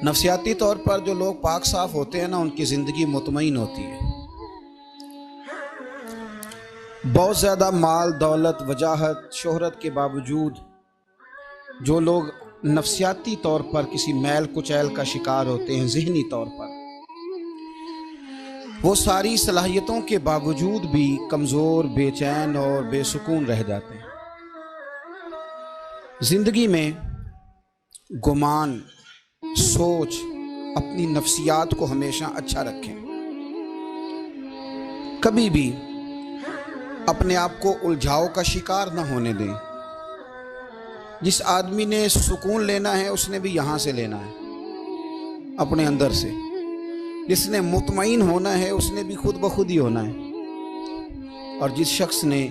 नफसियाती तौर पर जो लोग पाक साफ होते हैं ना, उनकी ज़िंदगी मुतमईन होती है। बहुत ज़्यादा माल दौलत वजाहत शोहरत के बावजूद जो लोग नफसियाती तौर पर किसी मैल कुचैल का शिकार होते हैं, जहनी तौर पर, वो सारी सलाहियतों के बावजूद भी कमज़ोर, बेचैन और बेसुकून रह जाते हैं। ज़िंदगी में गुमान, सोच, अपनी नफ्सियात को हमेशा अच्छा रखें। कभी भी अपने आप को उलझाव का शिकार न होने दें। जिस आदमी ने सुकून लेना है उसने भी यहाँ से लेना है, अपने अंदर से। जिसने मुतमईन होना है उसने भी खुद ब खुद ही होना है, और जिस शख्स ने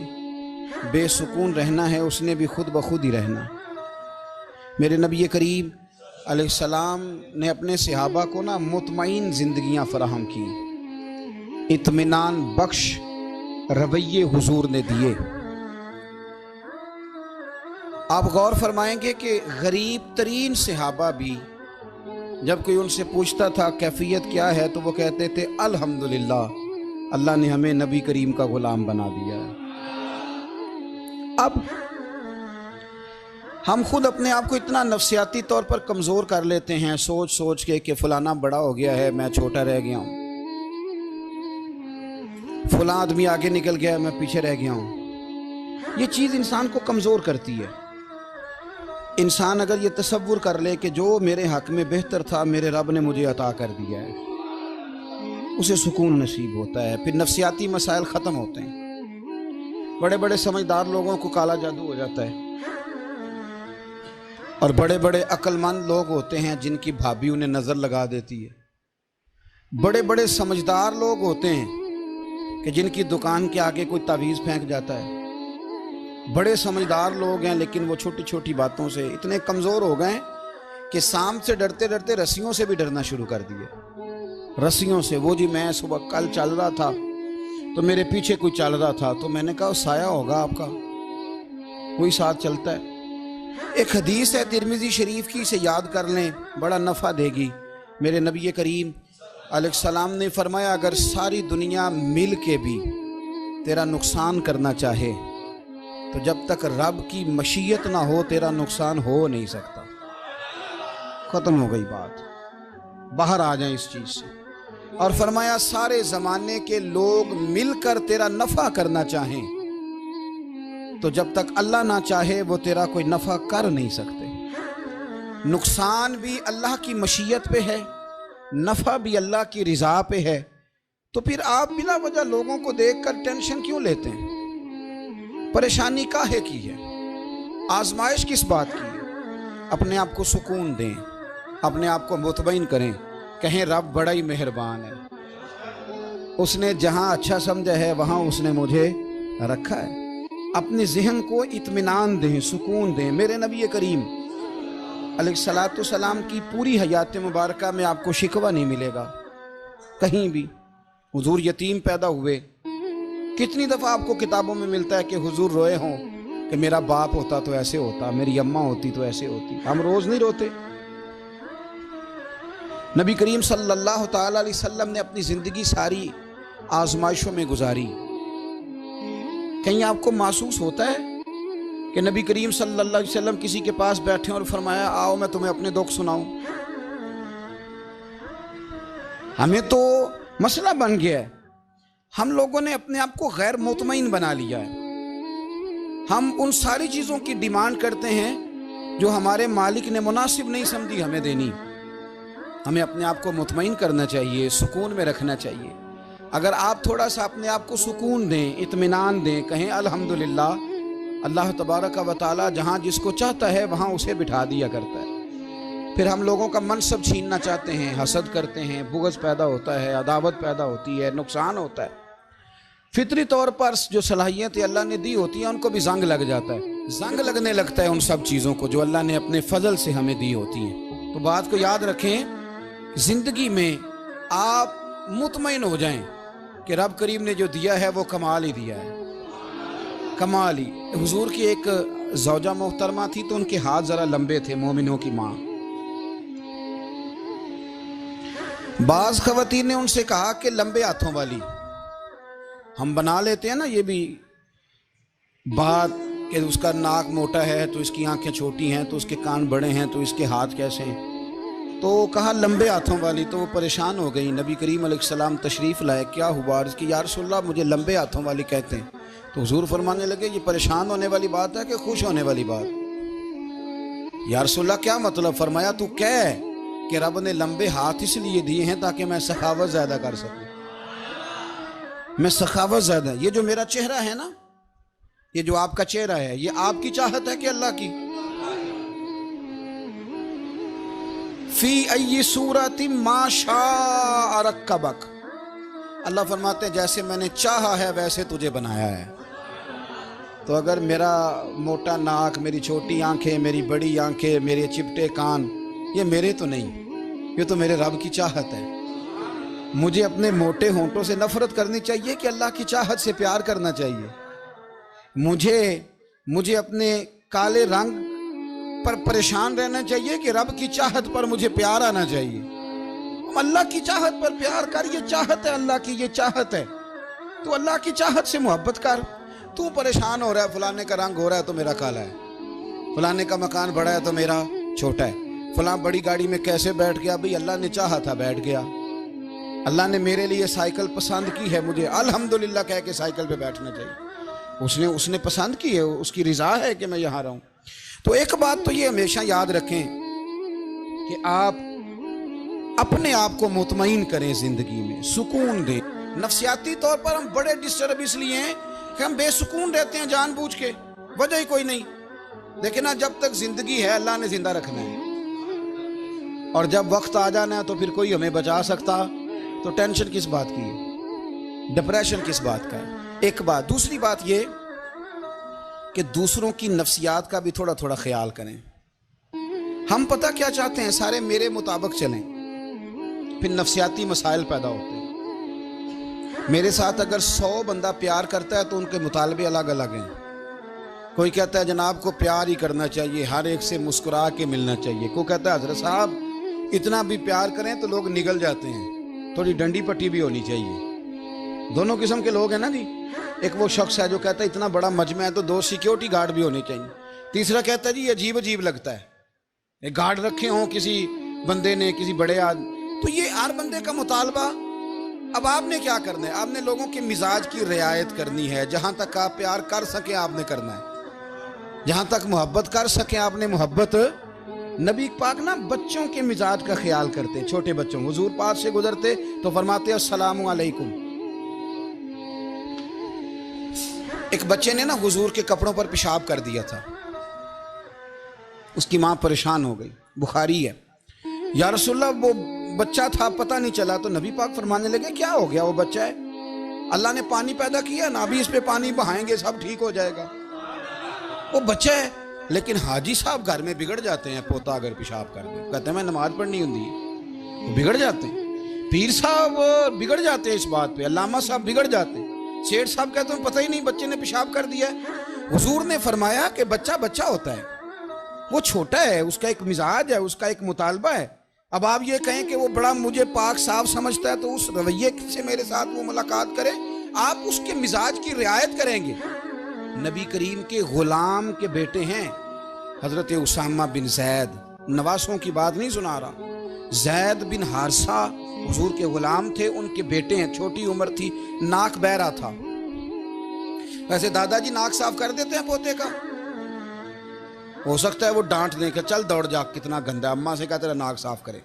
बेसुकून रहना है उसने भी खुद ब खुद ही रहना है। मेरे नबी करीम अलैहिस्सलाम ने अपने सहाबा को ना मुतमईन ज़िंदगियाँ फराहम की, इत्मीनान बख्श रवैये हुजूर ने दिए। आप गौर फरमाएंगे कि गरीब तरीन सहाबा भी जब कोई उनसे पूछता था कैफियत क्या है, तो वो कहते थे अल्हम्दुलिल्लाह, अल्लाह ने हमें नबी करीम का गुलाम बना दिया है। अब हम खुद अपने आप को इतना नफ्सियाती तौर पर कमज़ोर कर लेते हैं, सोच सोच के कि फलाना बड़ा हो गया है, मैं छोटा रह गया हूँ, फलां आदमी आगे निकल गया है, मैं पीछे रह गया हूँ। ये चीज़ इंसान को कमज़ोर करती है। इंसान अगर ये तसव्वुर कर ले कि जो मेरे हक़ में बेहतर था मेरे रब ने मुझे अता कर दिया है, उसे सुकून नसीब होता है। फिर नफ्सियाती मसाइल ख़त्म होते हैं। बड़े बड़े समझदार लोगों को काला जादू हो जाता है, और बड़े बड़े अक्लमंद लोग होते हैं जिनकी भाभी उन्हें नज़र लगा देती है। बड़े बड़े समझदार लोग होते हैं कि जिनकी दुकान के आगे कोई तावीज़ फेंक जाता है। बड़े समझदार लोग हैं लेकिन वो छोटी छोटी बातों से इतने कमज़ोर हो गए कि सांप से डरते डरते रस्सियों से भी डरना शुरू कर दिए। रस्सियों से, वो जी मैं सुबह कल चल रहा था तो मेरे पीछे कोई चल रहा था, तो मैंने कहा साया होगा आपका, कोई साथ चलता है। एक हदीस है तिरमिज़ी शरीफ की, इसे याद कर लें, बड़ा नफ़ा देगी। मेरे नबी करीम अलैहिस्सलाम ने फरमाया, अगर सारी दुनिया मिल के भी तेरा नुकसान करना चाहे तो जब तक रब की मशीयत ना हो तेरा नुकसान हो नहीं सकता। ख़त्म हो गई बात, बाहर आ जाए इस चीज़ से। और फरमाया सारे ज़माने के लोग मिलकर तेरा नफ़ा करना चाहें तो जब तक अल्लाह ना चाहे वो तेरा कोई नफ़ा कर नहीं सकते। नुकसान भी अल्लाह की मशीयत पे है, नफ़ा भी अल्लाह की रिज़ा पे है। तो फिर आप बिना वजह लोगों को देखकर टेंशन क्यों लेते हैं? परेशानी काहे की है? आजमाइश किस बात की है? अपने आप को सुकून दें, अपने आप को मुतमईन करें, कहें रब बड़ा ही मेहरबान है, उसने जहाँ अच्छा समझा है वहाँ उसने मुझे रखा है। अपने ज़हन को इत्मीनान दें, सुकून दें। मेरे नबी करीम अलैहिस्सलातु सलाम की पूरी हयात मुबारका में आपको शिकवा नहीं मिलेगा कहीं भी। हुजूर यतीम पैदा हुए, कितनी दफ़ा आपको किताबों में मिलता है कि हुजूर रोए हों कि मेरा बाप होता तो ऐसे होता, मेरी अम्मा होती तो ऐसे होती। हम रोज़ नहीं रोते। नबी करीम सल्लल्लाहु ताला अलैहि वसल्लम ने अपनी ज़िंदगी सारी आजमाइशों में गुजारी। कहीं आपको महसूस होता है कि नबी करीम सल्लल्लाहु अलैहि वसल्लम किसी के पास बैठे और फरमाया आओ मैं तुम्हें अपने दुख सुनाऊं? हमें तो मसला बन गया है, हम लोगों ने अपने आप को गैर मुतमईन बना लिया है। हम उन सारी चीज़ों की डिमांड करते हैं जो हमारे मालिक ने मुनासिब नहीं समझी हमें देनी। हमें अपने आप को मुतमईन करना चाहिए, सुकून में रखना चाहिए। अगर आप थोड़ा सा अपने आप को सुकून दें, इत्मीनान दें, कहें अल्हम्दुलिल्लाह, अल्लाह तबारक व तआला जहाँ जिसको चाहता है वहाँ उसे बिठा दिया करता है। फिर हम लोगों का मनसब छीनना चाहते हैं, हसद करते हैं, बुग़्ज़ पैदा होता है, अदावत पैदा होती है, नुकसान होता है। फितरी तौर पर जो सलाहियतें अल्लाह ने दी होती हैं उनको भी जंग लग जाता है। जंग लगने लगता है उन सब चीज़ों को जो अल्लाह ने अपने फजल से हमें दी होती हैं। तो बात को याद रखें, ज़िंदगी में आप मुतमईन हो जाएं कि रब करीम ने जो दिया है वो कमाल ही दिया है, कमाल ही। हुजूर की एक ज़ौजा मोहतरमा थी तो उनके हाथ ज़रा लंबे थे, मोमिनों की माँ। बाज खवातीन ने उनसे कहा कि लंबे हाथों वाली, हम बना लेते हैं ना ये भी बात कि उसका नाक मोटा है तो इसकी आंखें छोटी हैं, तो उसके कान बड़े हैं, तो इसके हाथ कैसे हैं। तो कहा लंबे हाथों वाली, तो वो परेशान हो गई। नबी करीम अलैहिस्सलाम तशरीफ़ लाए, क्या हुआ? अर्ज़ की या रसूलल्लाह मुझे लंबे हाथों वाली कहते हैं। तो हुजूर फरमाने लगे ये परेशान होने वाली बात है कि खुश होने वाली बात? या रसूलल्लाह क्या मतलब? फरमाया तू कह कि रब ने लंबे हाथ इसलिए दिए हैं ताकि मैं सखावत ज़्यादा कर सकूं। मैं सखावत ज़्यादा, ये जो मेरा चेहरा है ना, ये जो आपका चेहरा है, ये आपकी चाहत है कि अल्लाह की? फी अय्यि सूरति मा शाअ रक्कबक, अल्लाह फरमाते हैं जैसे मैंने चाहा है वैसे तुझे बनाया है। तो अगर मेरा मोटा नाक, मेरी छोटी आंखें, मेरी बड़ी आंखें, मेरे चिपटे कान, ये मेरे तो नहीं, ये तो मेरे रब की चाहत है। मुझे अपने मोटे होंठों से नफरत करनी चाहिए कि अल्लाह की चाहत से प्यार करना चाहिए? मुझे अपने काले रंग पर परेशान रहना चाहिए कि रब की चाहत पर मुझे प्यार आना चाहिए? अल्लाह की चाहत पर प्यार कर, ये चाहत है अल्लाह की, ये चाहत है। तो अल्लाह की चाहत से मोहब्बत कर। तू परेशान हो रहा है, फलाने का रंग हो रहा है तो मेरा काला है, फलाने का मकान बड़ा है तो मेरा छोटा है, फलां बड़ी गाड़ी में कैसे बैठ गया? भाई अल्लाह ने चाहा था बैठ गया। अल्लाह ने मेरे लिए साइकिल पसंद की है, मुझे अल्हम्दुलिल्लाह कह के साइकिल पे बैठना चाहिए। उसने पसंद की है, उसकी रिजा है कि मैं यहाँ रहूं। तो एक बात तो ये हमेशा याद रखें कि आप अपने आप को मुतमईन करें, जिंदगी में सुकून दें। नफ्सियाती तौर पर हम बड़े डिस्टर्ब इसलिए हैं कि हम बेसुकून रहते हैं जानबूझ के, वजह ही कोई नहीं। लेकिन ना, जब तक जिंदगी है अल्लाह ने जिंदा रखना है, और जब वक्त आ जाना है तो फिर कोई हमें बचा सकता, तो टेंशन किस बात की है, डिप्रेशन किस बात का है? एक बात। दूसरी बात ये कि दूसरों की नफ्सियात का भी थोड़ा थोड़ा ख्याल करें। हम पता क्या चाहते हैं, सारे मेरे मुताबिक चलें, फिर नफ्सियाती मसाइल पैदा होते हैं। मेरे साथ अगर 100 बंदा प्यार करता है तो उनके मुतालबे अलग अलग हैं। कोई कहता है जनाब को प्यार ही करना चाहिए, हर एक से मुस्कुरा के मिलना चाहिए। कोई कहता है हजरत साहब इतना भी प्यार करें तो लोग निगल जाते हैं, थोड़ी डंडी पट्टी भी होनी चाहिए। दोनों किस्म के लोग हैं ना जी। एक वो शख्स है जो कहता है इतना बड़ा मजमा है तो 2 सिक्योरिटी गार्ड भी होने चाहिए। तीसरा कहता है जी अजीब अजीब लगता है, एक गार्ड रखे हों किसी बंदे ने, किसी बड़े आदमी। तो ये हर बंदे का मुतालबा। अब आपने क्या करना है? आपने लोगों के मिजाज की रियायत करनी है। जहां तक आप प्यार कर सके आपने करना है, जहां तक मोहब्बत कर सके आपने मोहब्बत। नबी पाक ना बच्चों के मिजाज का ख्याल करते, छोटे बच्चों। हुजूर पास से गुजरते तो फरमाते अस्सलामु अलैकुम। एक बच्चे ने ना हुजूर के कपड़ों पर पेशाब कर दिया था, उसकी मां परेशान हो गई, बुखारी है। या रसूलल्लाह वो बच्चा था, पता नहीं चला। तो नबी पाक फरमाने लगे क्या हो गया? वो बच्चा है, अल्लाह ने पानी पैदा किया ना, अभी इस पे पानी बहाएंगे सब ठीक हो जाएगा। वो बच्चा है। लेकिन हाजी साहब घर में बिगड़ जाते हैं, पोता अगर पेशाब कर दे, कहते हैं मैं नमाज पढ़नी होती है, बिगड़ जाते हैं। पीर साहब बिगड़ जाते हैं इस बात पे, अल्लामा साहब बिगड़ जाते हैं, सेठ साहब कहते हैं पता ही नहीं बच्चे ने पेशाब कर दिया है। हुजूर ने फरमाया कि बच्चा बच्चा होता है, वो छोटा है, उसका एक मिजाज है, उसका एक मुतालबा है। अब आप ये कहें कि वो बड़ा मुझे पाक साफ समझता है तो उस रवैये से मेरे साथ वो मुलाकात करे, आप उसके मिजाज की रियायत करेंगे। नबी करीम के गुलाम के बेटे हैं हजरत उसामा बिन जैद, नवासों की बात नहीं सुना रहा। जैद बिन हारसा हुजूर के गुलाम थे, उनके बेटे हैं। छोटी उम्र थी, नाक बह रहा था। वैसे दादाजी नाक साफ कर देते हैं पोते का, हो सकता है वो डांट दें कि चल दौड़ जा, कितना गंदा। अम्मा से कहा तेरा नाक साफ करे,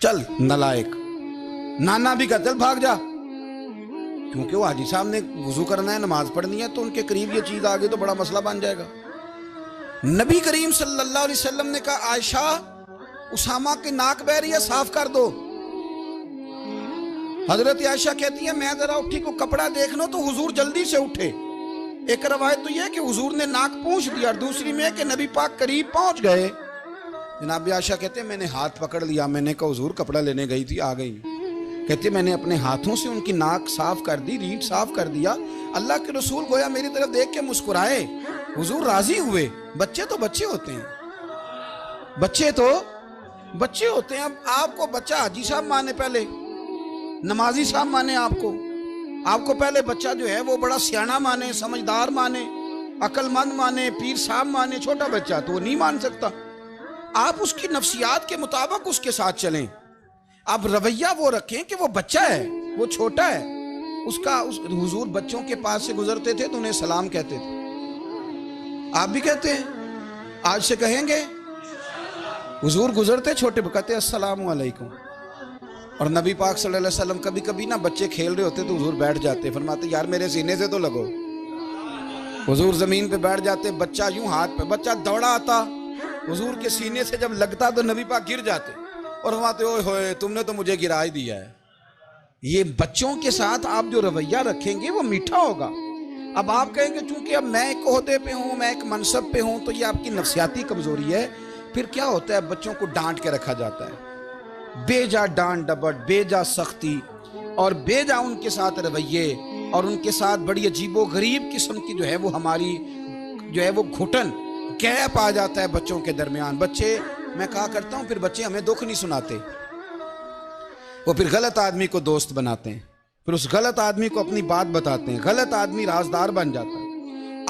चल नलायक। नाना भी कहा चल भाग जा, क्योंकि वो हाजी साहब ने वुजू करना है, नमाज पढ़नी है, तो उनके करीब ये चीज आ गई तो बड़ा मसला बन जाएगा। नबी करीम सल्लल्लाहु अलैहि वसल्लम ने कहा आयशा उसामा की नाक बह रही है, साफ कर दो। हजरत आयशा कहती है मैं जरा उठी को कपड़ा देख लो तो हुजूर जल्दी से उठे। एक रवायत तो यह कि हुजूर ने नाक पूंछ दिया, और दूसरी में कि नबी पाक करीब पहुंच गए। जनाब आयशा कहते हैं मैंने हाथ पकड़ लिया, मैंने कहा हुजूर कपड़ा लेने गई थी, आ गई। कहते मैंने अपने हाथों से उनकी नाक साफ कर दी, रीढ़ साफ कर दिया। अल्लाह के रसूल गोया मेरी तरफ देख के मुस्कुराए, हुजूर राजी हुए। बच्चे तो बच्चे होते हैं, बच्चे तो बच्चे होते हैं। अब आपको बच्चा हाजी साहब माने, पहले नमाजी साहब माने, आपको पहले बच्चा जो है वो बड़ा सियाना माने, समझदार माने, अक्लमंद माने, पीर साहब माने। छोटा बच्चा तो वो नहीं मान सकता। आप उसकी नफ्सियात के मुताबिक उसके साथ चलें। आप रवैया वो रखें कि वो बच्चा है, वो छोटा है। हुजूर बच्चों के पास से गुजरते थे तो उन्हें सलाम कहते थे। आप भी कहते हैं, आज से कहेंगे। हुजूर गुजरते छोटे कहते अस्सलामु अलैकुम। और नबी पाक सल्लल्लाहु अलैहि वसल्लम कभी कभी ना बच्चे खेल रहे होते तो हुजूर बैठ जाते, फरमाते यार मेरे सीने से तो लगो। हुजूर जमीन पे बैठ जाते, बच्चा यूं हाथ पे, बच्चा दौड़ा आता, हुजूर के सीने से जब लगता तो नबी पाक गिर जाते और फरमाते ओए होए तुमने तो मुझे गिरा ही दिया है। ये बच्चों के साथ आप जो रवैया रखेंगे वो मीठा होगा। अब आप कहेंगे चूंकि अब मैं एक ओहदे पे हूं, मैं एक मनसब पे हूं, तो ये आपकी नफ्सियाती कमजोरी है। फिर क्या होता है, बच्चों को डांट के रखा जाता है, बेजा डांट डपट, बेजा सख्ती और बेजा उनके साथ रवैये और उनके साथ बड़ी अजीबो गरीब किस्म की जो है वो हमारी जो है वो घुटन गैप आ जाता है बच्चों के दरमियान। बच्चे, मैं कहा करता हूं, फिर बच्चे हमें दुख नहीं सुनाते, वो फिर गलत आदमी को दोस्त बनाते हैं, फिर उस गलत आदमी को अपनी बात बताते हैं, गलत आदमी राजदार बन जाता है।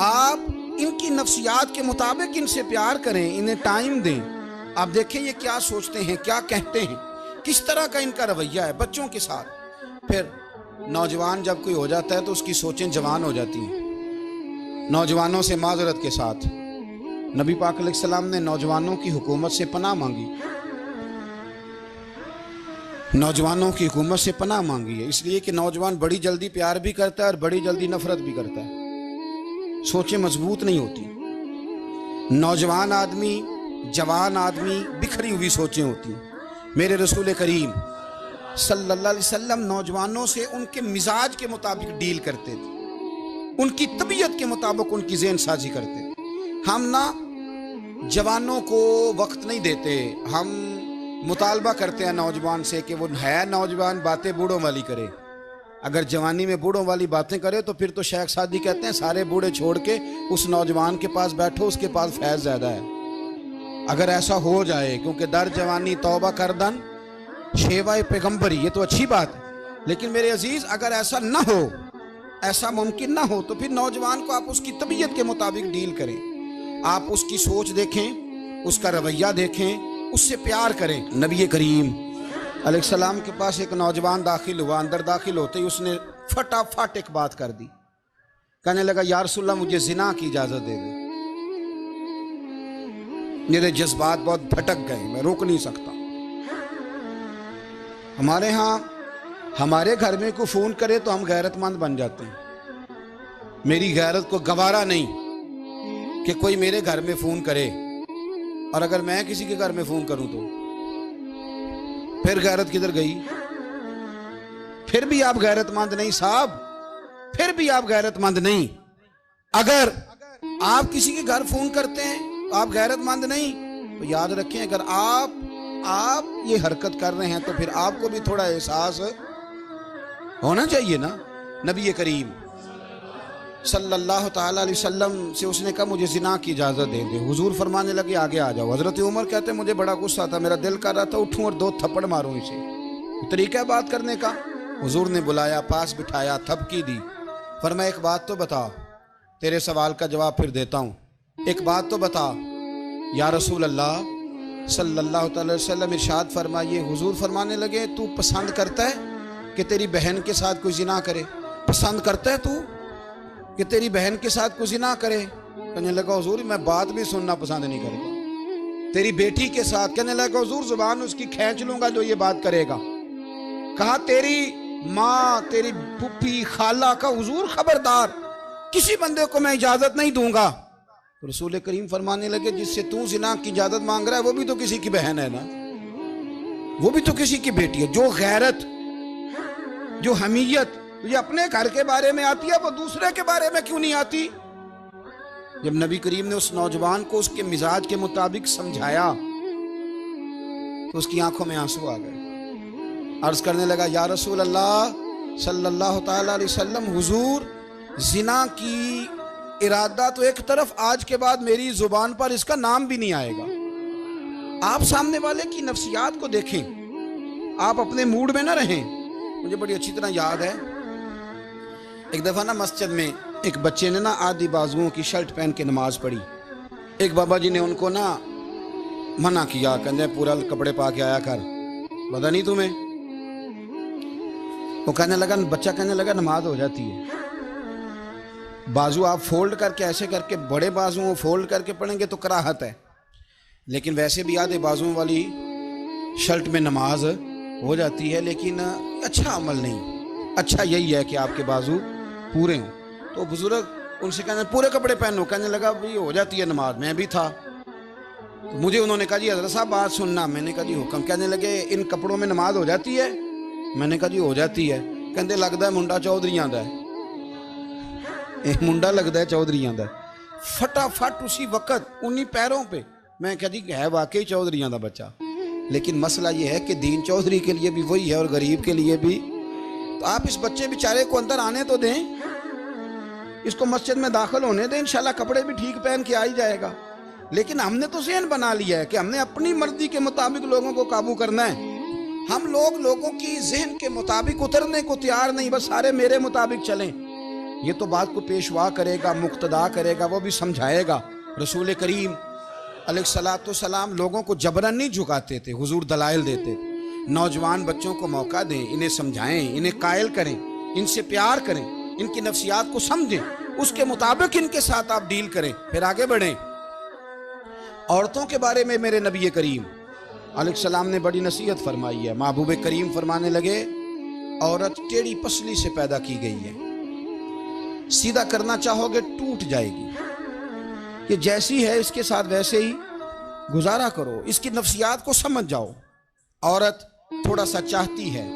आप इनकी नफ्सियात के मुताबिक इनसे प्यार करें, इन्हें टाइम दें। आप देखें ये क्या सोचते हैं, क्या कहते हैं, किस तरह का इनका रवैया है बच्चों के साथ। फिर नौजवान जब कोई हो जाता है तो उसकी सोचें जवान हो जाती हैं। नौजवानों से माजरत के साथ नबी पाक अलैहिस्सलाम ने नौजवानों की हुकूमत से पनाह मांगी, नौजवानों की हुकूमत से पनाह मांगी है, इसलिए कि नौजवान बड़ी जल्दी प्यार भी करता है और बड़ी जल्दी नफरत भी करता है। सोचें मजबूत नहीं होती। नौजवान आदमी, जवान आदमी, बिखरी हुई सोचें होती हैं। मेरे रसूल करीम सल्लल्लाहु अलैहि वसल्लम नौजवानों से उनके मिजाज के मुताबिक डील करते थे, उनकी तबीयत के मुताबिक उनकी ज़हन साजी करते थे। हम ना जवानों को वक्त नहीं देते, हम मुतालबा करते हैं नौजवान से कि वो है नौजवान, बातें बूढ़ों वाली करे। अगर जवानी में बूढ़ों वाली बातें करे तो फिर तो शेख सादी कहते हैं सारे बूढ़े छोड़ के उस नौजवान के पास बैठो, उसके पास फैज़ ज़्यादा है। अगर ऐसा हो जाए, क्योंकि दर जवानी तौबा करदन शेवाए पैगम्बरी, ये तो अच्छी बात है, लेकिन मेरे अजीज अगर ऐसा ना हो, ऐसा मुमकिन ना हो, तो फिर नौजवान को आप उसकी तबीयत के मुताबिक डील करें। आप उसकी सोच देखें, उसका रवैया देखें, उससे प्यार करें। नबी करीम अलैहिस्सलाम के पास एक नौजवान दाखिल हुआ, अंदर दाखिल होते ही उसने फटाफट एक बात कर दी, कहने लगा या रसूलल्लाह मुझे जिना की इजाजत दे दे। मेरे जज्बात बहुत भटक गए, मैं रोक नहीं सकता। हमारे यहाँ हमारे घर में कोई फोन करे तो हम गैरतमंद बन जाते हैं। मेरी गैरत को गवारा नहीं कि कोई मेरे घर में फोन करे, और अगर मैं किसी के घर में फोन करूं तो फिर गैरत किधर गई? फिर भी आप गैरतमंद नहीं साहब, फिर भी आप गैरतमंद नहीं। अगर आप किसी के घर फोन करते हैं तो आप गैरतमंद नहीं, तो याद रखें अगर आप ये हरकत कर रहे हैं तो फिर आपको भी थोड़ा एहसास होना चाहिए ना। नबी करीम सल्लल्लाहु ताला अलैहि वसल्लम से उसने कहा मुझे जिना की इजाज़त दे दे। हुजूर फरमाने लगे आगे आ जाओ। हज़रत उमर कहते मुझे बड़ा गुस्सा था, मेरा दिल कर रहा था उठूं और 2 थप्पड़ मारूं इसे। तरीका बात करने का। हुजूर ने बुलाया, पास बिठाया, थपकी दी, फरमाया एक बात तो बता, तेरे सवाल का जवाब फिर देता हूँ, एक बात तो बता। या रसूल अल्लाह सल्लल्लाहु अलैहि वसल्लम इरशाद फरमाइए। हुजूर फरमाने लगे तू पसंद करता है कि तेरी बहन के साथ कोई जिना करे? पसंद करता है तू कि तेरी बहन के साथ कोई जिना करे? कहने लगा हुजूर मैं बात भी सुनना पसंद नहीं करता। तेरी बेटी के साथ? कहने लगा हुजूर जुबान उसकी खींच लूंगा जो ये बात करेगा। कहा तेरी माँ, तेरी पुप्पी, खाला का? हुजूर खबरदार, किसी बंदे को मैं इजाजत नहीं दूंगा। तो रसूल करीम फरमाने लगे जिससे तू जिना की इजाजत मांग रहा है वो भी तो किसी की बहन है ना, वो भी तो किसी की बेटी है। जो गैरत, जो हमीयत ये अपने घर के बारे में आती है वो दूसरे के बारे में क्यों नहीं आती? जब नबी करीम ने उस नौजवान को उसके मिजाज के मुताबिक समझाया तो उसकी आंखों में आंसू आ गए। अर्ज करने लगा या रसूल अल्लाह सल्लल्लाहु ताला अलैहि वसल्लम, हुजूर जिना की इरादा तो एक तरफ, आज के बाद मेरी जुबान पर इसका नाम भी नहीं आएगा। आप सामने वाले की नफ्सियात को देखें, आप अपने मूड में ना रहें। मुझे बड़ी अच्छी तरह याद है, एक दफ़ा ना मस्जिद में एक बच्चे ने ना आधी बाजुओं की शर्ट पहन के नमाज पढ़ी। एक बाबा जी ने उनको ना मना किया, कहते पूरा कपड़े पा के आया कर, पता नहीं तुम्हें। वो कहने लगा, बच्चा कहने लगा नमाज हो जाती है, बाजू आप फोल्ड करके ऐसे करके बड़े बाजुओं फोल्ड करके पढ़ेंगे तो कराहत है, लेकिन वैसे भी आधे बाजुओं वाली शर्ट में नमाज हो जाती है, लेकिन अच्छा अमल नहीं। अच्छा यही है कि आपके बाजू पूरे हों। तो बुजुर्ग उनसे कहने पूरे कपड़े पहनो, कहने लगा भाई हो जाती है नमाज, मैं भी था। तो मुझे उन्होंने कहा जी हज़रत साहब बात सुनना। मैंने कहा जी हुक्म। कहने लगे इन कपड़ों में नमाज हो जाती है? मैंने कहा जी हो जाती है। कहते लगता है मुंडा चौधरीयां दा है, मुंडा लगता है चौधरीयां दा। फटाफट उसी वक्त उन्हीं पैरों पे मैं कहा जी है वाकई चौधरीयां दा बच्चा। लेकिन मसला ये है कि दीन चौधरी के लिए भी वही है और गरीब के लिए भी। तो आप इस बच्चे बेचारे को अंदर आने तो दें, इसको मस्जिद में दाखिल होने दें, इंशाल्लाह कपड़े भी ठीक पहन के आ ही जाएगा। लेकिन हमने तो ज़हन बना लिया है कि हमने अपनी मर्जी के मुताबिक लोगों को काबू करना है। हम लोगों की जहन के मुताबिक उतरने को तैयार नहीं, बस सारे मेरे मुताबिक चलें। ये तो बात को पेशवा करेगा, मुक्तदा करेगा, वो भी समझाएगा। रसूल करीम अलैहिस्सलाम लोगों को जबरन नहीं झुकाते थे, हुजूर दलाइल देते थे। नौजवान बच्चों को मौका दें, इन्हें समझाएं, इन्हें कायल करें, इनसे प्यार करें, इनकी नफ्सियात को समझें, उसके मुताबिक इनके साथ आप डील करें, फिर आगे बढ़ें। औरतों के बारे में मेरे नबी करीम अलैहिस्सलाम ने बड़ी नसीहत फरमाई है। महबूब करीम फरमाने लगे, औरत टेढ़ी पसली से पैदा की गई है, सीधा करना चाहोगे टूट जाएगी। ये जैसी है इसके साथ वैसे ही गुजारा करो, इसकी नफ्सियात को समझ जाओ। औरत थोड़ा सा चाहती है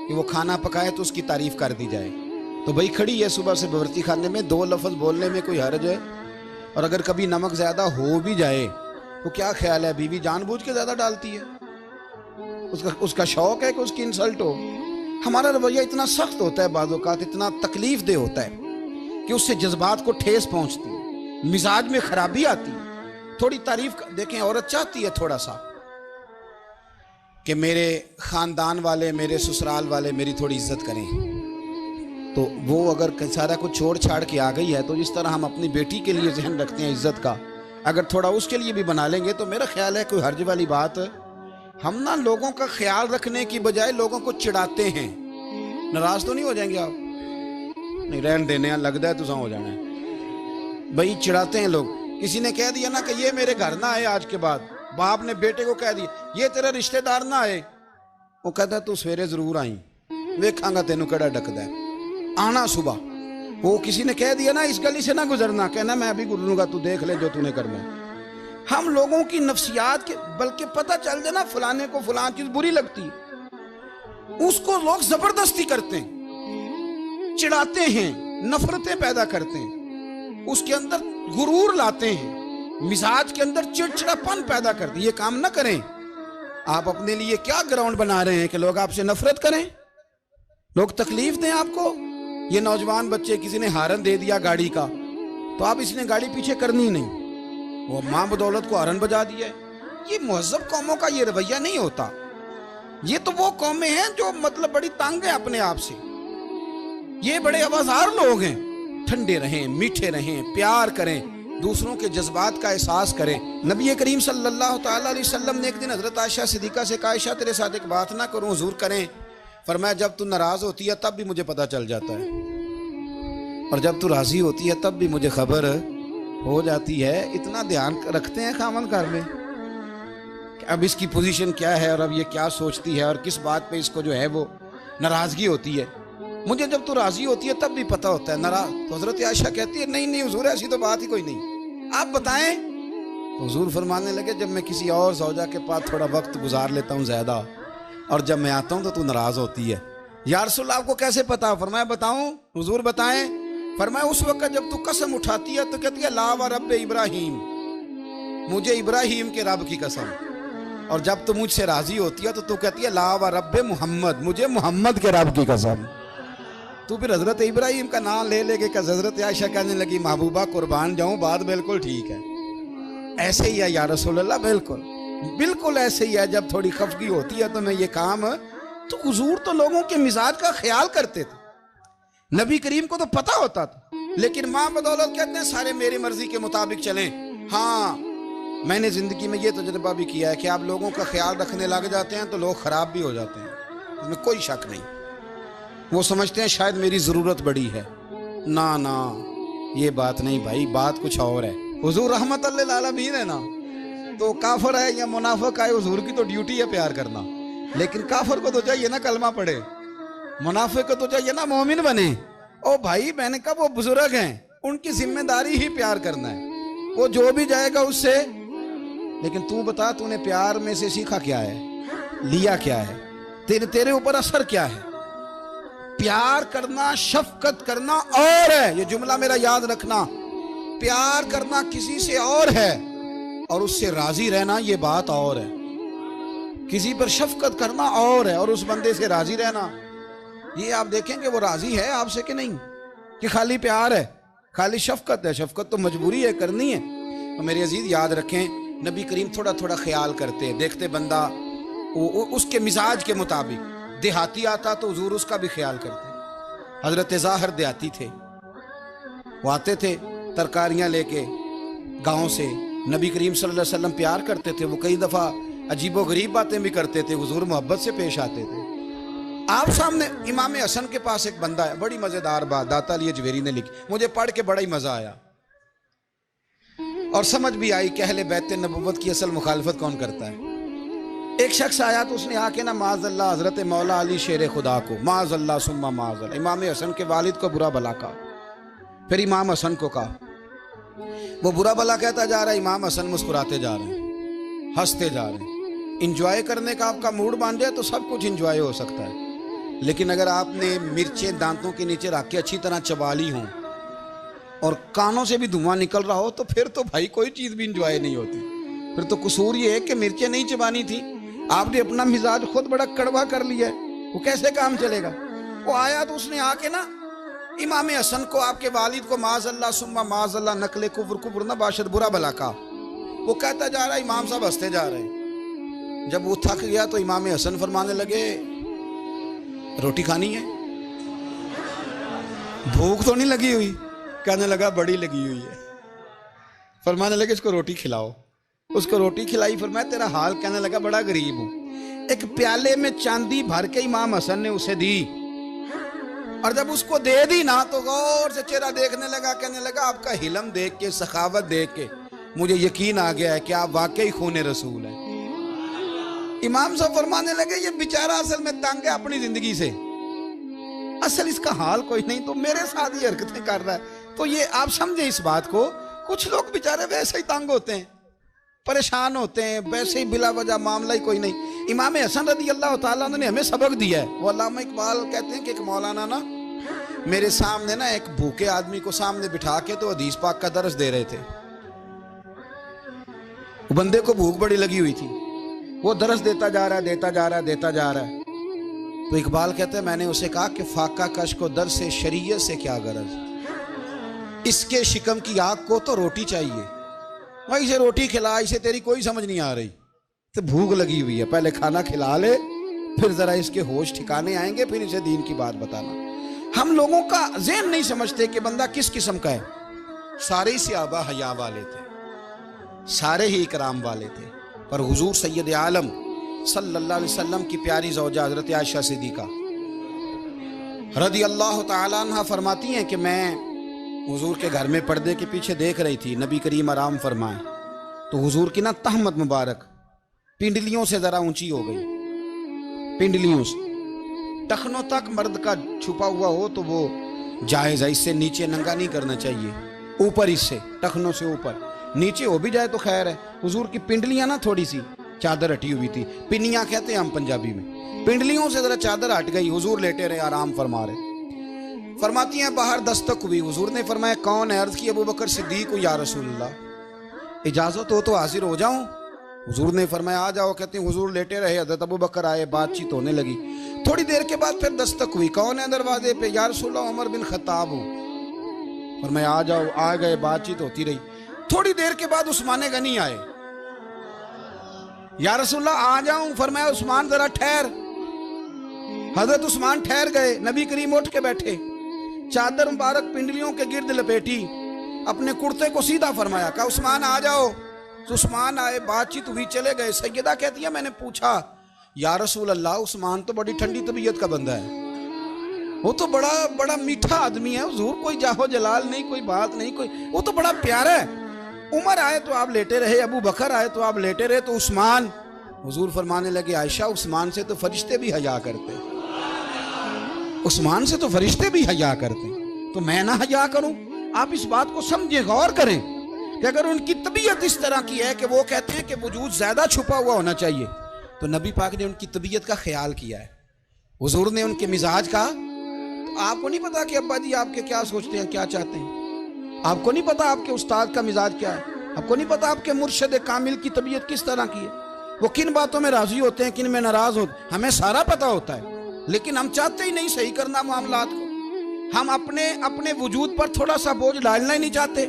कि वो खाना पकाए तो उसकी तारीफ कर दी जाए, तो भाई खड़ी है सुबह से बवर्ती खाने में, दो लफ्ज़ बोलने में कोई हर्ज है। और अगर कभी नमक ज़्यादा हो भी जाए तो क्या ख्याल है, बीवी जानबूझ के ज़्यादा डालती है, उसका शौक है कि उसकी इंसल्ट हो। हमारा रवैया इतना सख्त होता है, बाज़ औक़ात इतना तकलीफ दे होता है कि उससे जज्बात को ठेस पहुँचती है, मिजाज में खराबी आती है। थोड़ी तारीफ देखें, औरत चाहती है थोड़ा सा कि मेरे ख़ानदान वाले, मेरे ससुराल वाले मेरी थोड़ी इज्जत करें। तो वो अगर सारा कुछ छोड़ छाड़ के आ गई है, तो जिस तरह हम अपनी बेटी के लिए जहन रखते हैं इज्जत का, अगर थोड़ा उसके लिए भी बना लेंगे तो मेरा ख्याल है कोई हर्ज वाली बात। हम ना लोगों का ख्याल रखने की बजाय लोगों को चिढ़ाते हैं। नाराज तो नहीं हो जाएंगे आप? नहीं, रहन देने लगता है तुझा हो जाना है भाई। चिढ़ाते हैं लोग। किसी ने कह दिया ना कि ये मेरे घर ना आए आज के बाद, बाप ने बेटे को कह दिया ये तेरा रिश्तेदार ना आए, वो कहता तू सवेरे जरूर आई, वेखांगा तेनू केड़ा डकदा है, आना सुबह। वो किसी ने कह दिया ना इस गली से ना गुजरना, कहना मैं अभी गुजरूंगा, तू देख ले जो तूने करना है। हम लोगों की नफ्सियात के, बल्कि पता चल जाए ना फलाने को फलान चीज बुरी लगती है, उसको लोग जबरदस्ती करते हैं, चिढ़ाते हैं, नफरतें पैदा करते हैं, उसके अंदर गुरूर लाते हैं, मिजाज के अंदर चिड़चिड़ापन पैदा करते हैं। ये काम ना करें। आप अपने लिए क्या ग्राउंड बना रहे हैं कि लोग आपसे नफरत करें, लोग तकलीफ दें आपको। ये नौजवान बच्चे, किसी ने हारन दे दिया गाड़ी का, तो आप इसने गाड़ी पीछे करनी नहीं, वो मां बदौलत को हारन बजा दिया है। ये मुहज़्ज़ब कौमों का ये रवैया नहीं होता। ये तो वो कौमें हैं जो मतलब बड़ी तंग है अपने आप से। ये बड़े आवाज़ार लोग हैं। ठंडे रहें, मीठे रहें, प्यार करें, दूसरों के जज्बात का एहसास करें। नबी करीम सल्लल्लाहु तआला अलैहि वसल्लम ने एक दिन हज़रत आयशा सिद्दीक़ा से कहा, आयशा तेरे साथ एक बात ना करूं, हुजूर करें। फरमाया जब तू नाराज होती है तब भी मुझे पता चल जाता है, और जब तू राजी होती है तब भी मुझे खबर हो जाती है। इतना ध्यान रखते हैं खामन घर में कि अब इसकी पोजीशन क्या है और अब ये क्या सोचती है और किस बात पे इसको जो है वो नाराजगी होती है। मुझे जब तू राजी होती है तब भी पता होता है नाराज। तो हजरत आयशा कहती है नहीं नहीं हुजूर ऐसी तो बात ही कोई नहीं, आप बताएं। तो हुजूर फरमाने लगे जब मैं किसी और ज़ौजा के पास थोड़ा वक्त गुजार लेता हूँ ज़्यादा, और जब मैं आता हूं तो तू नाराज होती है। या रसूल आपको कैसे पता? फरमाया बताऊं? हुजूर बताएं। फरमाया उस वक्त जब तू कसम उठाती है तो कहती है ला व रब इब्राहिम, मुझे इब्राहिम के रब की कसम। और जब तू मुझसे राजी होती है तो तू कहती है ला व रब मोहम्मद, मुझे मोहम्मद के रब की कसम। तू फिर हजरत इब्राहिम का नाम ले लेके कि हजरत आयशा कहने लगी महबूबा कुर्बान जाऊं, बात बिल्कुल ठीक है, ऐसे ही है या रसूल अल्लाह, बिल्कुल बिल्कुल ऐसे ही है, जब थोड़ी खफगी होती है तो मैं ये काम, तो हुजूर तो लोगों के मिजाज का ख्याल करते थे, नबी करीम को तो पता होता था, लेकिन मां बदौलत कहते हैं सारे मेरी मर्जी के मुताबिक चलें। हाँ, मैंने जिंदगी में ये तजुर्बा भी किया है कि आप लोगों का ख्याल रखने लग जाते हैं तो लोग खराब भी हो जाते हैं, इसमें कोई शक नहीं। वो समझते हैं शायद मेरी जरूरत बड़ी है, ना ना ये बात नहीं भाई, बात कुछ और है। हुजूर रहमतुल लिल आलमीन है ना, तो काफिर है या मुनाफिक है, हुजूर की तो ड्यूटी है प्यार करना, लेकिन काफिर को तो चाहिए ना कलमा पढ़े, मुनाफिक को तो चाहिए ना मोमिन बने। ओ भाई, मैंने कहा वो बुजुर्ग हैं, उनकी जिम्मेदारी ही प्यार करना है, वो जो भी जाएगा उससे। लेकिन तू बता, तूने प्यार में से सीखा क्या है, लिया क्या है, तेरे ऊपर असर क्या है? प्यार करना, शफकत करना और है, ये जुमला मेरा याद रखना। प्यार करना किसी से और है और उससे राजी रहना ये बात और है। किसी पर शफकत करना और है और उस बंदे से राजी रहना, ये आप देखेंगे वो राजी है आपसे कि नहीं, कि खाली प्यार है, खाली शफकत है। शफकत तो मजबूरी है, करनी है। तो मेरे अजीज याद रखें, नबी करीम थोड़ा थोड़ा ख्याल करते, देखते बंदा उसके मिजाज के मुताबिक, देहाती आता तो हुजूर उसका भी ख्याल करते। हजरत ज़ाहिर देहाती थे, वो आते थे तरकारियां लेके गांव से, नबी करीम सल्लल्लाहु अलैहि वसल्लम प्यार करते थे, वो कई दफा अजीबो गरीब बातें भी करते थे, हुजूर मोहब्बत से पेश आते थे। आप सामने इमाम हसन के पास एक बंदा है, बड़ी मजेदार बात दाता अली अजमेरी ने लिखी, मुझे पढ़ के बड़ा ही मजा आया और समझ भी आई कि अहले बैत नबुव्वत की असल मुखालफत कौन करता है। एक शख्स आया तो उसने आके ना माज़अल्लाह हजरत मौला अली शेर खुदा को माज़अल्लाह सुम्मा माज़अल्लाह, इमाम हसन के वालिद को बुरा भला कहा, फिर इमाम हसन को कहा, वो बुरा भला कहता जा रहा है, इमाम हसन मुस्कुराते जा रहे हैं, हंसते जा रहे हैं। इंजॉय करने का आपका मूड बन जाए तो सब कुछ इंजॉय हो सकता है, लेकिन अगर आपने मिर्चें दांतों के नीचे रख के अच्छी तरह चबा ली हों और कानों से भी धुआं निकल रहा हो तो फिर तो भाई कोई चीज़ भी इंजॉय नहीं होती। फिर तो कसूर ये है कि मिर्चें नहीं चबानी थी, आपने अपना मिजाज खुद बड़ा कड़वा कर लिया है, वो कैसे काम चलेगा। वो आया तो उसने आके ना इमाम हसन को, आपके वालिद को माज़अल्लाह सुम्मा माज़अल्लाह नकले कुफ्र कुफ्र ना बाशद बुरा भला का, वो कहता जा रहा है, इमाम साहब हंसते जा रहे हैं। जब वो थक गया तो इमाम हसन फरमाने लगे, रोटी खानी है, भूख तो नहीं लगी हुई? कहने लगा बड़ी लगी हुई है। फरमाने लगे इसको रोटी खिलाओ, उसको रोटी खिलाई, फरमाया तेरा हाल? कहने लगा बड़ा गरीब हूं। एक प्याले में चांदी भर के इमाम हसन ने उसे दी और जब उसको दे दी ना तो गौर से चेहरा देखने लगा, कहने लगा आपका हिलम देख के, सखावत देख के मुझे यकीन आ गया है कि आप वाकई खून रसूल हैं। इमाम साहब फरमाने लगे ये बेचारा असल में तंग है अपनी जिंदगी से, असल इसका हाल कोई नहीं, तो मेरे साथ ये हरकतें कर रहा है। तो ये आप समझे इस बात को, कुछ लोग बेचारे वैसे ही तंग होते हैं, परेशान होते हैं, वैसे ही बिला वजह मामला ही कोई नहीं। इमाम हसन रदी अल्लाह ताला ने हमें सबक दिया है। वो अल्लामा इकबाल कहते हैं कि एक मौलाना ना मेरे सामने ना एक भूखे आदमी को सामने बिठा के तो हदीस पाक का दर्स दे रहे थे। बंदे को भूख बड़ी लगी हुई थी, वो दर्स देता जा रहा है, देता जा रहा है, देता जा रहा है। तो इकबाल कहते हैं मैंने उसे कहा कि फाका कश को दर से शरीयत से क्या गरज, इसके शिकम की आग को तो रोटी चाहिए, भाई इसे रोटी खिला, इसे तेरी कोई समझ नहीं आ रही, तो भूख लगी हुई है, पहले खाना खिला ले, फिर जरा इसके होश ठिकाने आएंगे, फिर इसे दीन की बात बताना। हम लोगों का ज़हन नहीं समझते कि बंदा किस किस्म का है। सारे ही सहाबा हया वाले थे, सारे ही इकराम वाले थे, पर हुजूर सैयद आलम सल्लल्लाहु अलैहि वसल्लम की प्यारी ज़ौजा हज़रत आयशा सिद्दीक़ा रदी अल्लाह ताला अन्हा फरमाती हैं कि मैं हुजूर के घर में पर्दे के पीछे देख रही थी, नबी करीम आराम फरमाए, तो हुजूर की ना तहमत मुबारक पिंडलियों से ज़रा ऊंची हो गई, पिंडलियों से टखनों तक मर्द का छुपा हुआ हो तो वो जायज़ है, इससे नीचे नंगा नहीं करना चाहिए, ऊपर इससे टखनों से ऊपर, नीचे हो भी जाए तो खैर है। हुजूर की पिंडलियां ना थोड़ी सी चादर हटी हुई थी, पिनियां कहते हैं हम पंजाबी में, पिंडलियों से जरा चादर हट गई, हुजूर लेटे रहे, आराम फरमा रहे। फरमाती हैं बाहर दस्तक हुई, हुजूर ने फरमाया कौन है? अर्ज की अबू बकर सिद्दीक को, या रसूलल्लाह इजाजत हो तो हाजिर हो जाऊं? हुजूर ने फरमाया आ जाओ। कहते हैं हुजूर लेटे रहे, हज़रत अबू बकर आए, बातचीत होने लगी। थोड़ी देर के बाद फिर दस्तक हुई, कौन है दरवाजे पे? या रसूलल्लाह उमर बिन खत्ताब हूं। फरमाया आ जाओ, आ गए, बातचीत होती रही। थोड़ी देर के बाद उस्मान गनी आए, या रसूलल्लाह आ जाऊं? फरमाया उस्मान जरा ठहर। हजरत उस्मान ठहर गए। नबी करीम उठ के बैठे, चादर मुबारक पिंडलियों के गिर्द लपेटी, अपने कुर्ते को सीधा फरमाया, कहा उस्मान आ जाओ। तो उस्मान आए, बातचीत हुई, चले गए। सैयदा कहती है मैंने पूछा या रसूल अल्लाह, उस्मान तो बड़ी ठंडी तबीयत का बंदा है, वो तो बड़ा बड़ा मीठा आदमी है हुजूर, कोई जाहो जलाल नहीं, कोई बात नहीं, कोई, वो तो बड़ा प्यारा है। उमर आए तो आप लेटे रहे, अबू बकर आए तो आप लेटे रहे, तो उस्मान, हुजूर फरमाने लगे आयशा उस्मान से तो फरिश्ते भी हया करते, उस्मान से तो फरिश्ते भी हया करते, तो मैं ना हया करूं? आप इस बात को समझे, गौर करें कि अगर उनकी तबीयत इस तरह की है कि वो कहते हैं कि वजूद ज्यादा छुपा हुआ होना चाहिए, तो नबी पाक ने उनकी तबीयत का ख्याल किया है, हुजूर ने उनके मिजाज का। तो आपको नहीं पता कि अब्बा जी आपके क्या सोचते हैं, क्या चाहते हैं? आपको नहीं पता आपके उस्ताद का मिजाज क्या है? आपको नहीं पता आपके मुर्शिद कामिल की तबीयत किस तरह की है? वो किन बातों में राजी होते हैं, किन में नाराज होते, हमें सारा पता होता है, लेकिन हम चाहते ही नहीं सही करना मामलात को। हम अपने वजूद पर थोड़ा सा बोझ डालना ही नहीं चाहते,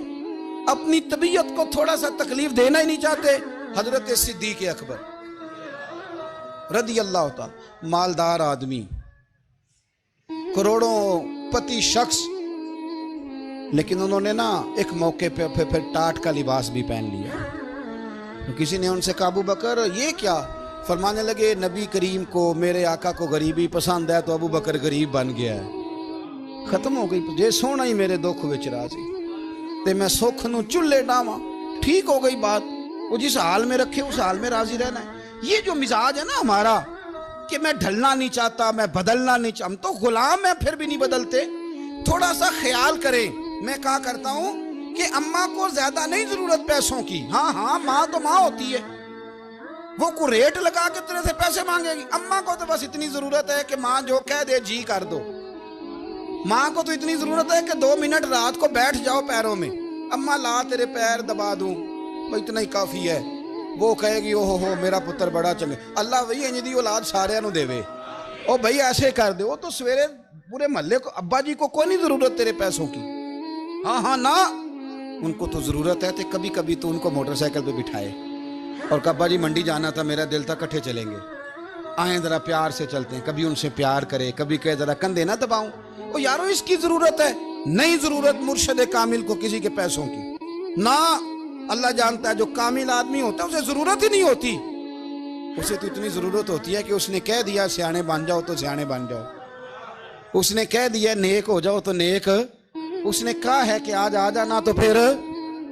अपनी तबीयत को थोड़ा सा तकलीफ देना ही नहीं चाहते। हजरत सिद्दीक अकबर रदी अल्लाह ताला, मालदार आदमी, करोड़ों पति शख्स, लेकिन उन्होंने ना एक मौके पे फिर टाट का लिबास भी पहन लिया। तो किसी ने उनसे कहा अबू बकर ये क्या? फरमाने लगे नबी करीम को, मेरे आका को गरीबी पसंद है, तो अबू बकर गरीब बन गया है। खत्म हो गई, जे सोना ही मेरे दुख विच राजी ते मैं सुख नूं चुल्ले डावां, ठीक हो गई बात। वो जिस हाल में रखे उस हाल में राजी रहना है। ये जो मिजाज है ना हमारा कि मैं ढलना नहीं चाहता, मैं बदलना नहीं चाहता, हम तो गुलाम है फिर भी नहीं बदलते। थोड़ा सा ख्याल करें। मैं कहा करता हूं कि अम्मा को ज्यादा नहीं जरूरत पैसों की, हाँ हाँ माँ तो माँ होती है, वो को रेट लगा के तेरे से पैसे मांगेगी। अम्मा को तो बस इतनी जरूरत है कि माँ जो कह दे जी कर दो। माँ को तो इतनी जरूरत है कि 2 मिनट रात को बैठ जाओ पैरों में, अम्मा ला तेरे पैर दबा दूं, तो इतना ही काफी है। वो कहेगी ओहो हो मेरा पुत्र बड़ा चंगा, अल्लाह वही इंज दी औलाद सारे नूं देवे, ओ भाई ऐसे कर दे। वो तो सवेरे पूरे मोहल्ले को, अब्बा जी को कोई नहीं जरूरत तेरे पैसों की, हाँ हाँ ना, उनको तो जरूरत है। तो कभी कभी तो उनको मोटरसाइकिल पे बिठाए और अब्बा जी मंडी जाना था, मेरा दिल था इकट्ठे चलेंगे, आए जरा प्यार से चलते हैं। कभी उनसे प्यार करे, कभी कहे जरा कंधे ना दबाऊं। ओ यारो इसकी जरूरत है, नहीं जरूरत मुर्शिद कामिल को किसी के पैसों की ना। अल्लाह जानता है जो कामिल आदमी होता है उसे जरूरत ही नहीं होती, उसे तो इतनी जरूरत होती है कि उसने कह दिया सियाने बन जाओ तो सियाने बन जाओ, उसने कह दिया नेक हो जाओ तो नेक, उसने कहा है कि आज आ जाना तो फिर,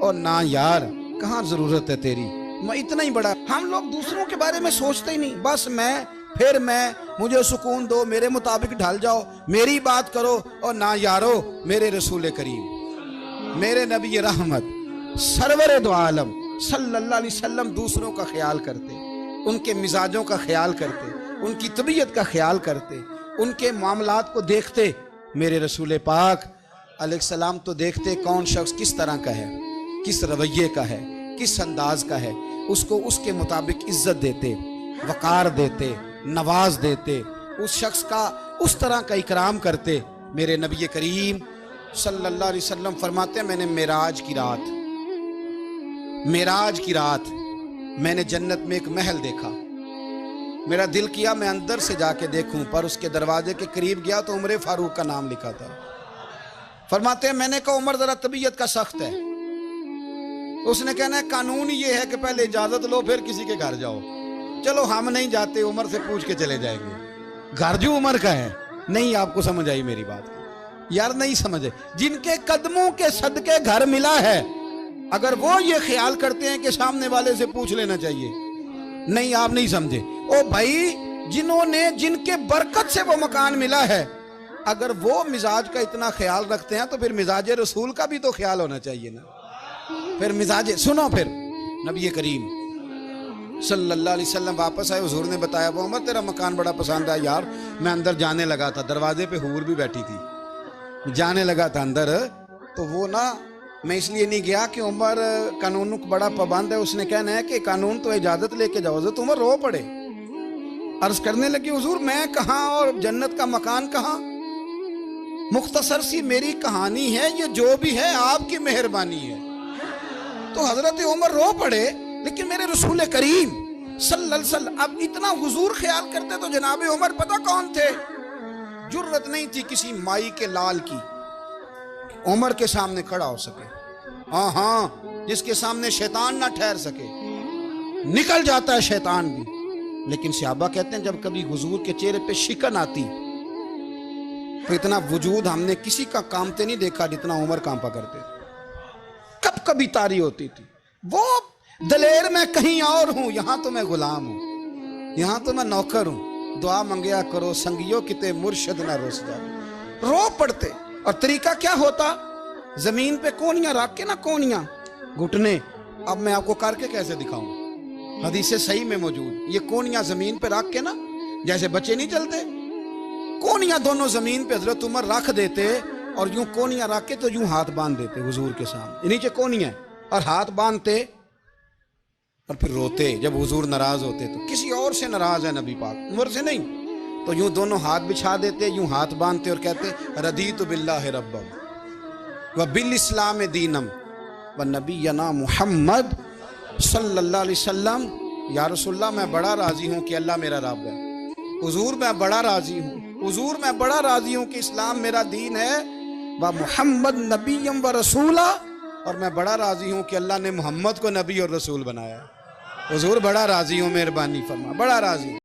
और ना यार कहाँ जरूरत है तेरी, मैं इतना ही बड़ा। हम लोग दूसरों के बारे में सोचते ही नहीं, बस मैं, फिर मैं, मुझे सुकून दो, मेरे मुताबिक ढल जाओ, मेरी बात करो। और ना यारो मेरे रसूल करीम, मेरे नबी रहमत सरवरे दो आलम सल्लल्लाहु अलैहि वसल्लम दूसरों का ख्याल करते, उनके मिजाजों का ख्याल करते, उनकी तबीयत का ख्याल करते, उनके मामलात को देखते। मेरे रसूल पाक अलैहिस्सलाम तो देखते कौन शख्स किस तरह का है, किस रवैये का है, किस अंदाज का है, उसको उसके मुताबिक इज्जत देते, वकार देते, नवाज देते, उस शख्स का उस तरह का इकराम करते। मेरे नबी करीम सल्लल्लाहु अलैहि वसल्लम फरमाते हैं मैंने मेराज की रात मैंने जन्नत में एक महल देखा, मेरा दिल किया मैं अंदर से जाके देखूं, पर उसके दरवाजे के करीब गया तो उमर फारूक का नाम लिखा था। फरमाते हैं मैंने कहा उमर जरा तबीयत का सख्त है, उसने कहना है कानून ये है कि पहले इजाजत लो फिर किसी के घर जाओ। चलो हम नहीं जाते, उमर से पूछ के चले जाएंगे, घर जो उमर का है। नहीं आपको समझ आई मेरी बात यार? नहीं समझे। जिनके कदमों के सदके घर मिला है, अगर वो ये ख्याल करते हैं कि सामने वाले से पूछ लेना चाहिए, नहीं आप नहीं समझे। ओ भाई जिन्होंने, जिनके बरकत से वो मकान मिला है, अगर वो मिजाज का इतना ख्याल रखते हैं तो फिर मिजाज रसूल का भी तो ख्याल होना चाहिए ना। फिर मिजाज सुनो, फिर नबी करीम सल्लल्लाहु अलैहि वसल्लम वापस आए, हुजूर ने बताया वो उमर तेरा मकान बड़ा पसंद है यार। मैं अंदर जाने लगा था, दरवाजे पे हूर भी बैठी थी, जाने लगा था अंदर, तो वो ना मैं इसलिए नहीं गया कि उमर कानून को बड़ा पाबंद है, उसने कहना है कि कानून तो इजाजत लेके जाओ। तो उमर रो पड़े, अर्ज करने लगे हुजूर मैं कहाँ और जन्नत का मकान कहाँ, मुख्तसर सी मेरी कहानी है, ये जो भी है आपकी मेहरबानी है। तो हजरत उमर रो पड़े, लेकिन मेरे रसूल करीम सल्लल्लाहु अलैहि वसल्लम। अब इतना हुजूर ख्याल करते तो जनाबे उमर पता कौन थे? जुर्रत नहीं थी किसी माई के लाल की उमर के सामने खड़ा हो सके। हाँ हाँ, जिसके सामने शैतान ना ठहर सके, निकल जाता है शैतान भी। लेकिन सहाबा कहते हैं जब कभी हुजूर के चेहरे पे शिकन आती तो इतना वजूद हमने किसी का कामते नहीं देखा जितना उमर कांपा करते। कब कभी तारी होती थी वो दलेर मैं कहीं और हूं, यहां तो मैं गुलाम हूं, यहां तो मैं नौकर हूं। दुआ मंगया करो संगियो किते मुर्शद ना रोस जाए। रो पड़ते। और तरीका क्या होता? जमीन पे कोनियां रख के ना, कोनियां घुटने, अब मैं आपको करके कैसे दिखाऊं, हदीसे सही में मौजूद। ये कोनियां जमीन पे रख के ना, जैसे बच्चे नहीं चलते, कोनियां दोनों जमीन पे हजरत उमर रख देते और यूं कोनियां रख के तो यूं हाथ बांध देते हुजूर के सामने, नीचे कोनियां और हाथ बांधते और फिर रोते। जब हुजूर नाराज होते तो किसी और से नाराज है नबी पाक, उमर से नहीं, तो यूं दोनों हाथ बिछा देते, यूं हाथ बांधते और कहते रदीतु बिल्लाहि रब्बम व बिल इस्लाम दीनम व नबीना मुहम्मद सल्लल्लाहु अलैहि वसल्लम। या रसूलल्लाह मैं बड़ा राजी हूं कि अल्लाह मेरा रब है। हुजूर मैं बड़ा राजी हूं, हुजूर मैं बड़ा राजी हूं कि इस्लाम मेरा दीन है। व मुहम्मद नबीयम व रसूला, और मैं बड़ा राजी हूं कि अल्लाह ने मोहम्मद को नबी और रसूल बनाया। हुजूर बड़ा राजी हूं, मेहरबानी फरमा, बड़ा राजी।